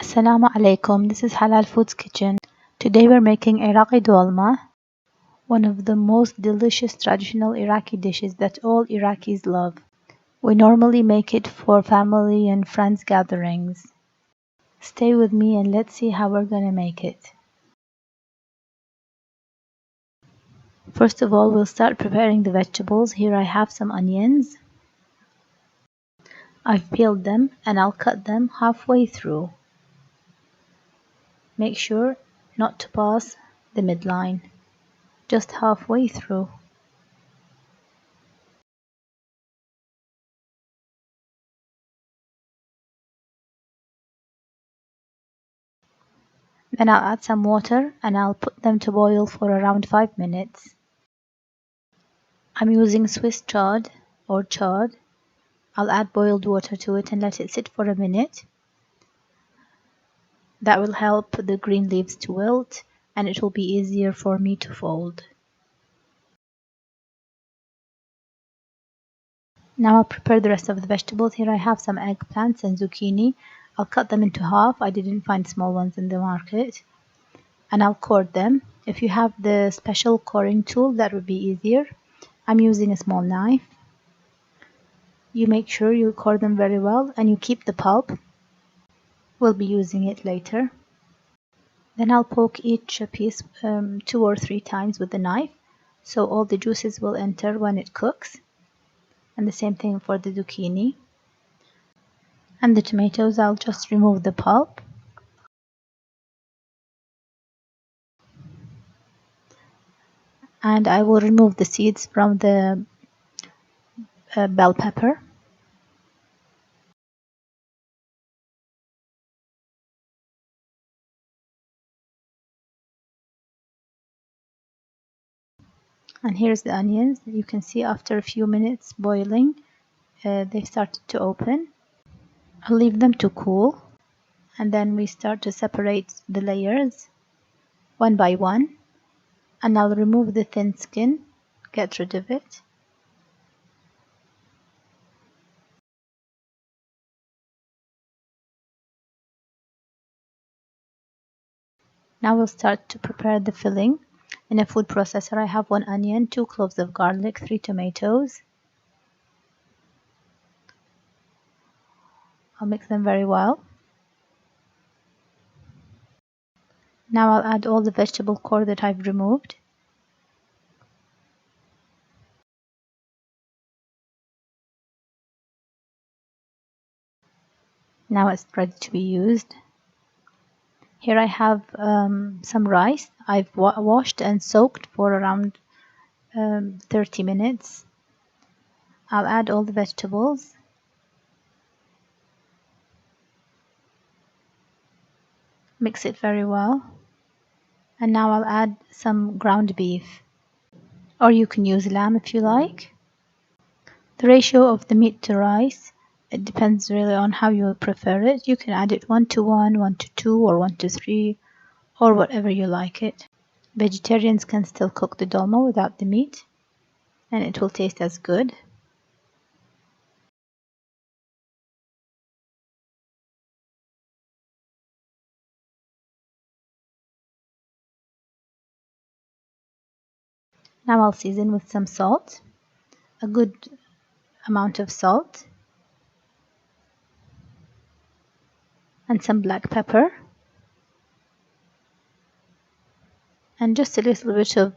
Assalamu alaikum, this is Halal Foods Kitchen. Today we're making Iraqi Dolma, one of the most delicious traditional Iraqi dishes that all Iraqis love. We normally make it for family and friends gatherings. Stay with me and let's see how we're gonna make it. First of all, we'll start preparing the vegetables. Here I have some onions. I've peeled them and I'll cut them halfway through. Make sure not to pass the midline, just halfway through. Then I'll add some water and I'll put them to boil for around 5 minutes. I'm using Swiss chard or chard. I'll add boiled water to it and let it sit for a minute. That will help the green leaves to wilt and it will be easier for me to fold. Now I'll prepare the rest of the vegetables. Here I have some eggplants and zucchini. I'll cut them into half. I didn't find small ones in the market. And I'll core them. If you have the special coring tool, that would be easier. I'm using a small knife. You make sure you core them very well and you keep the pulp. We'll be using it later. Then I'll poke each piece 2 or 3 times with the knife so all the juices will enter when it cooks. And the same thing for the zucchini. And the tomatoes, I'll just remove the pulp. And I will remove the seeds from the bell pepper. And here's the onions. You can see after a few minutes boiling, they've started to open. I'll leave them to cool. And then we start to separate the layers one by one. And I'll remove the thin skin, get rid of it. Now we'll start to prepare the filling. In a food processor, I have 1 onion, 2 cloves of garlic, 3 tomatoes. I'll mix them very well. Now I'll add all the vegetable core that I've removed. Now it's ready to be used. Here I have some rice. I've washed and soaked for around 30 minutes. I'll add all the vegetables. Mix it very well. And now I'll add some ground beef. Or you can use lamb if you like. The ratio of the meat to rice, it depends really on how you prefer it. You can add it 1:1, 1:2, or 1:3, or whatever you like it. Vegetarians can still cook the dolma without the meat, and it will taste as good. Now I'll season with some salt, a good amount of salt, and some black pepper, and just a little bit of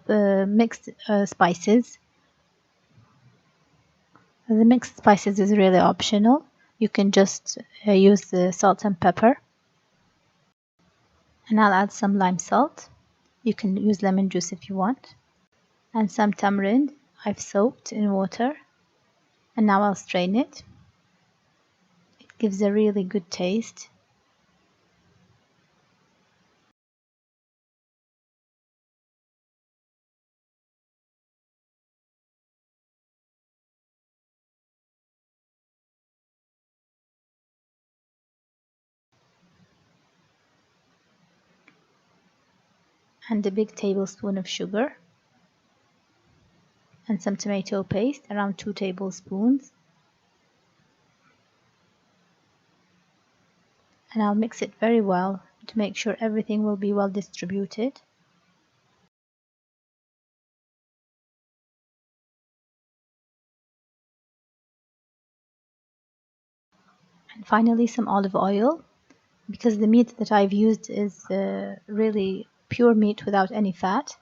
mixed spices. The mixed spices is really optional. You can just use the salt and pepper. And I'll add some lime salt. You can use lemon juice if you want. And some tamarind I've soaked in water. And now I'll strain it. It gives a really good taste. And a big tablespoon of sugar. And some tomato paste, around 2 tablespoons. and I'll mix it very well to make sure everything will be well distributed. And finally some olive oil, because the meat that I've used is really pure meat without any fat,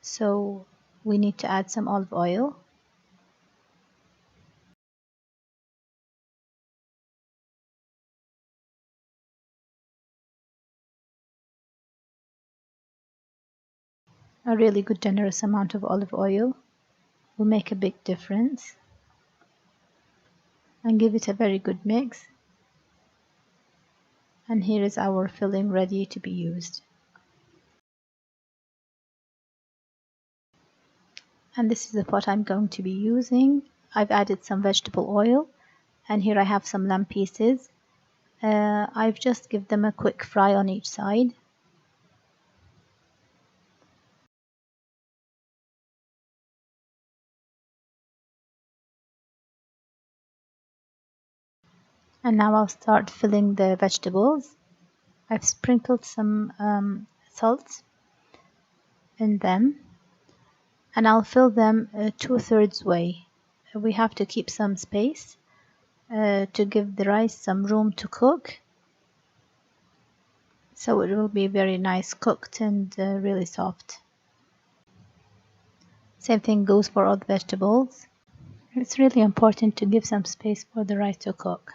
so we need to add some olive oil. A really good generous amount of olive oil will make a big difference, and give it a very good mix. And here is our filling ready to be used. And this is the pot I'm going to be using. I've added some vegetable oil, and here I have some lamb pieces. I've just given them a quick fry on each side. And now I'll start filling the vegetables. I've sprinkled some salt in them, and I'll fill them 2/3 way. We have to keep some space to give the rice some room to cook, so it will be very nice cooked and really soft. Same thing goes for all the vegetables. It's really important to give some space for the rice to cook.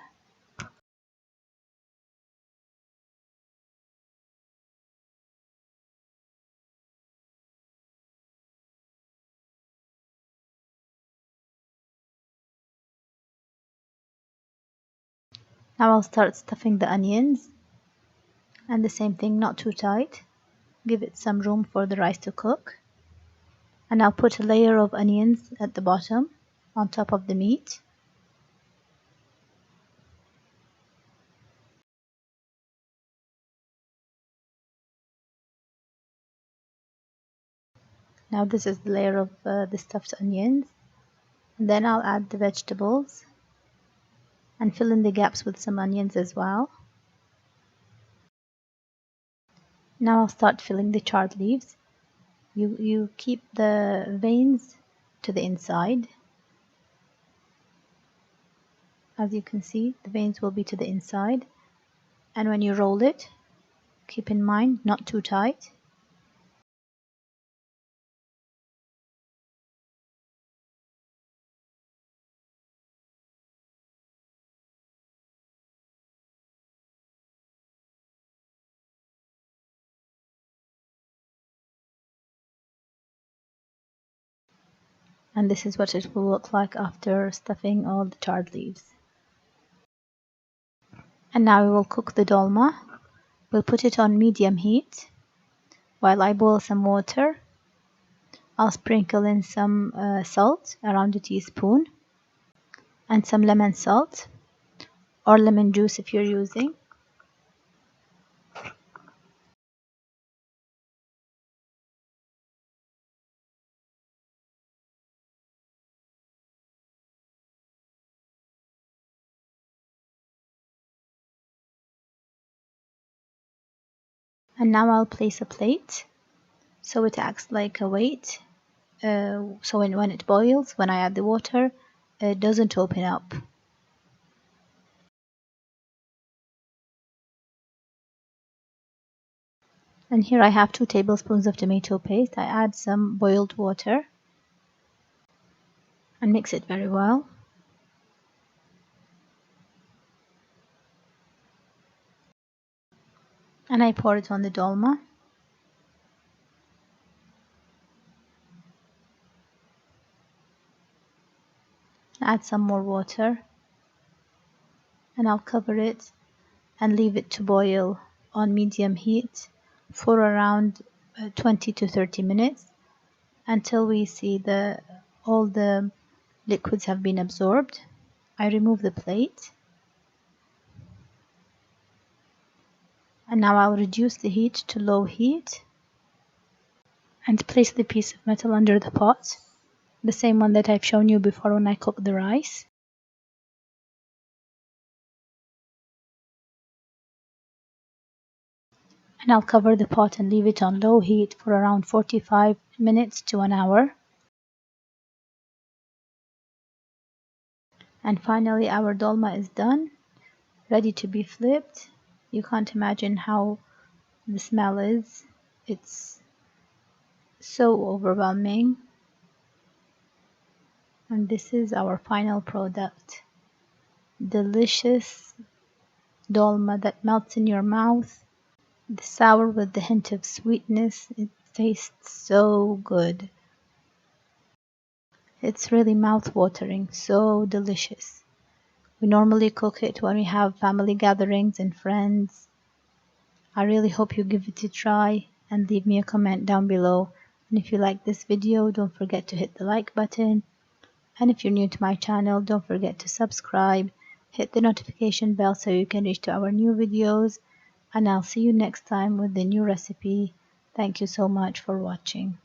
Now I'll start stuffing the onions, and the same thing, not too tight. Give it some room for the rice to cook. And I'll put a layer of onions at the bottom on top of the meat. Now this is the layer of the stuffed onions. And then I'll add the vegetables and fill in the gaps with some onions as well. Now I'll start filling the chard leaves. You keep the veins to the inside. As you can see, the veins will be to the inside. And when you roll it, keep in mind not too tight. And this is what it will look like after stuffing all the chard leaves. And now we will cook the dolma. We'll put it on medium heat while I boil some water. I'll sprinkle in some salt, around a teaspoon, and some lemon salt or lemon juice if you're using. And now I'll place a plate so it acts like a weight. So when it boils, when I add the water, it doesn't open up. And here I have 2 tablespoons of tomato paste. I add some boiled water and mix it very well. And I pour it on the dolma. Add some more water, and I'll cover it and leave it to boil on medium heat for around 20 to 30 minutes until we see all the liquids have been absorbed. I remove the plate, and now I'll reduce the heat to low heat and place the piece of metal under the pot, the same one that I've shown you before when I cooked the rice. And I'll cover the pot and leave it on low heat for around 45 minutes to an hour. And finally our dolma is done, ready to be flipped. You can't imagine how the smell is. It's so overwhelming. And this is our final product. Delicious dolma that melts in your mouth. The sour with the hint of sweetness. It tastes so good. It's really mouth-watering, so delicious. We normally cook it when we have family gatherings and friends. I really hope you give it a try and leave me a comment down below. And if you like this video, don't forget to hit the like button. And if you're new to my channel, don't forget to subscribe. Hit the notification bell so you can reach to our new videos. And I'll see you next time with the new recipe. Thank you so much for watching.